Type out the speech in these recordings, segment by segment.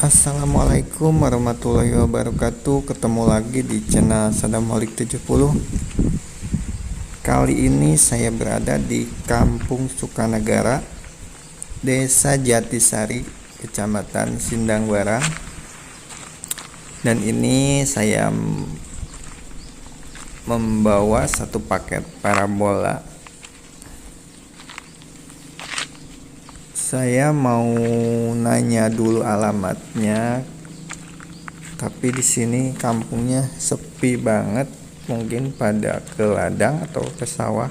Assalamualaikum warahmatullahi wabarakatuh. Ketemu lagi di channel Sadamholik 70. Kali ini saya berada di Kampung Sukanagara, Desa Jatisari, Kecamatan Sindang Barang. Dan ini saya membawa satu paket parabola. Saya mau nanya dulu alamatnya, tapi di sini kampungnya sepi banget, mungkin pada ke ladang atau ke sawah.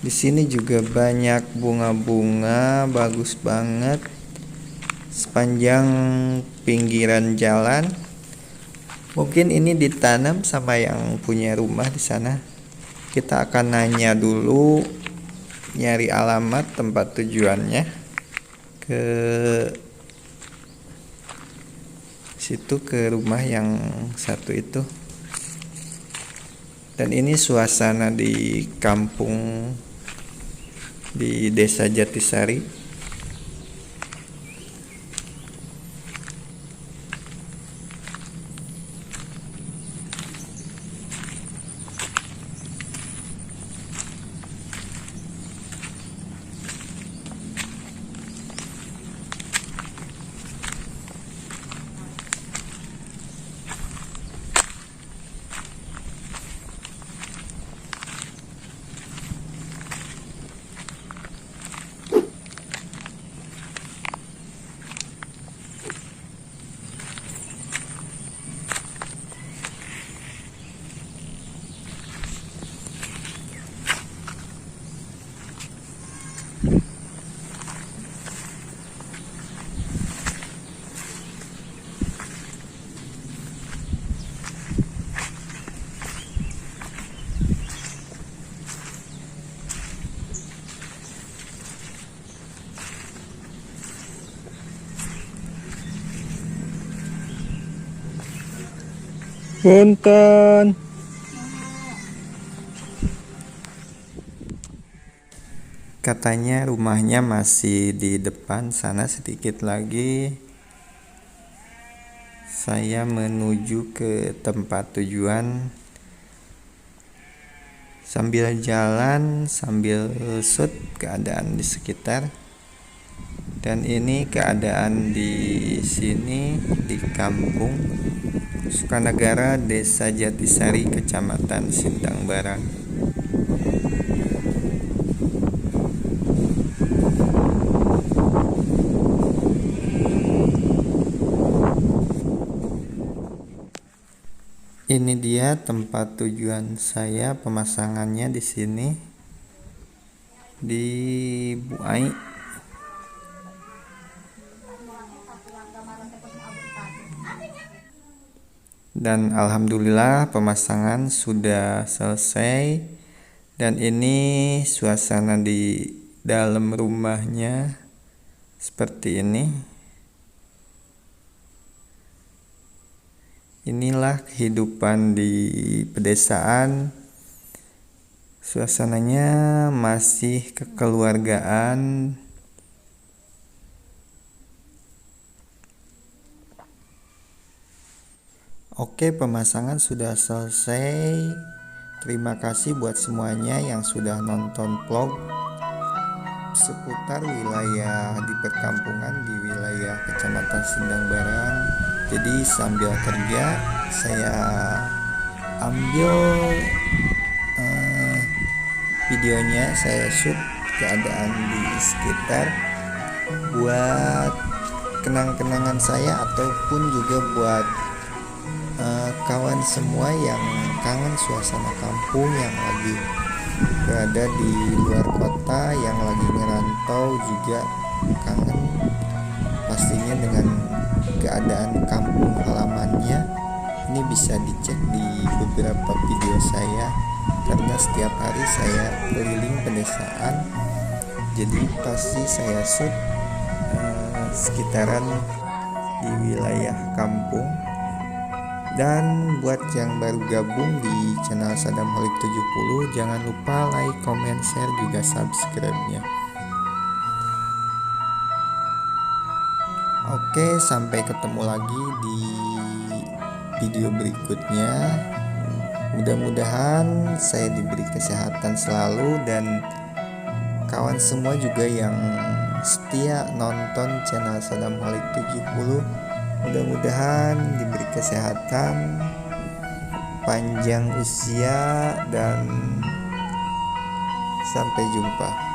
Di sini juga banyak bunga-bunga, bagus banget sepanjang pinggiran jalan. Mungkin ini ditanam sama yang punya rumah di sana. Kita akan nanya dulu, nyari alamat tempat tujuannya ke situ, ke rumah yang satu itu. Dan ini suasana di kampung di Desa Jatisari. Punten. Katanya rumahnya masih di depan sana, sedikit lagi saya menuju ke tempat tujuan. Sambil jalan, sambil shoot keadaan di sekitar. Dan ini keadaan di sini di Kampung Sukanagara, Desa Jatisari, Kecamatan Sindang Barang. Ini dia tempat tujuan saya, pemasangannya di sini di Buai. Dan alhamdulillah pemasangan sudah selesai. Dan ini suasana di dalam rumahnya seperti ini. Inilah kehidupan di pedesaan. Suasananya masih kekeluargaan. Oke, pemasangan sudah selesai. Terima kasih buat semuanya yang sudah nonton vlog seputar wilayah di perkampungan di wilayah Kecamatan Sindang Barang. Jadi sambil kerja saya ambil videonya, saya shoot keadaan di sekitar buat kenang-kenangan saya, ataupun juga buat kawan semua yang kangen suasana kampung, yang lagi berada di luar kota, yang lagi ngerantau juga kangen pastinya dengan keadaan kampung halamannya. Ini bisa dicek di beberapa video saya, karena setiap hari saya keliling pedesaan, jadi pasti saya shoot sekitaran di wilayah kampung. Dan buat yang baru gabung di channel Sadamholik 70, jangan lupa like, comment, share, juga subscribe-nya. Oke, sampai ketemu lagi di video berikutnya. Mudah-mudahan saya diberi kesehatan selalu dan kawan semua juga yang setia nonton channel Sadam Holik 70, mudah-mudahan diberi kesehatan, panjang usia, dan sampai jumpa.